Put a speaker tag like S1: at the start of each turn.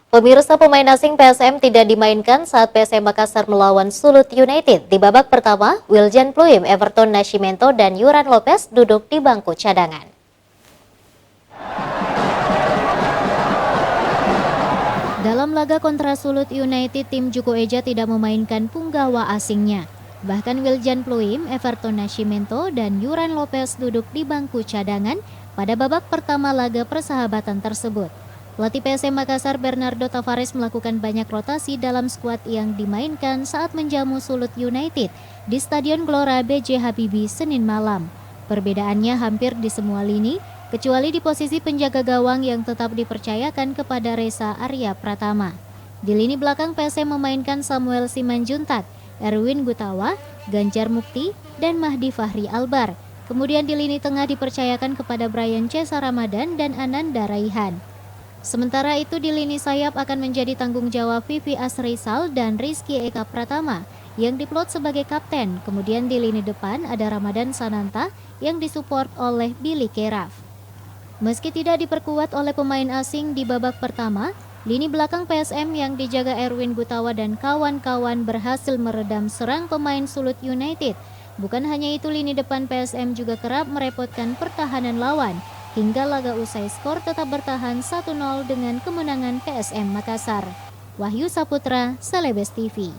S1: Pemirsa, pemain asing PSM tidak dimainkan saat PSM Makassar melawan Sulut United. Di babak pertama, Wiljan Pluim, Everton Nascimento, dan Yuran Lopez duduk di bangku cadangan. Dalam laga kontra Sulut United, tim Juko Eja tidak memainkan punggawa asingnya. Bahkan Wiljan Pluim, Everton Nascimento, dan Yuran Lopez duduk di bangku cadangan pada babak pertama laga persahabatan tersebut. Pelatih PSM Makassar Bernardo Tavares melakukan banyak rotasi dalam skuad yang dimainkan saat menjamu Sulut United di Stadion Gelora B.J. Habibie Senin malam. Perbedaannya hampir di semua lini, kecuali di posisi penjaga gawang yang tetap dipercayakan kepada Reza Arya Pratama. Di lini belakang PSM memainkan Samuel Simanjuntak, Erwin Gutawa, Ganjar Mukti, dan Mahdi Fahri Albar. Kemudian di lini tengah dipercayakan kepada Brian Cesar Ramadan dan Ananda Raihan. Sementara itu di lini sayap akan menjadi tanggung jawab Vivi Asrizal dan Rizky Eka Pratama yang diplot sebagai kapten. Kemudian di lini depan ada Ramadan Sananta yang disupport oleh Billy Keraf. Meski tidak diperkuat oleh pemain asing di babak pertama, lini belakang PSM yang dijaga Erwin Gutawa dan kawan-kawan berhasil meredam serang pemain Sulut United. Bukan hanya itu, lini depan PSM juga kerap merepotkan pertahanan lawan. Hingga laga usai skor tetap bertahan 1-0 dengan kemenangan PSM Makassar. Wahyu Saputra, Celebes TV.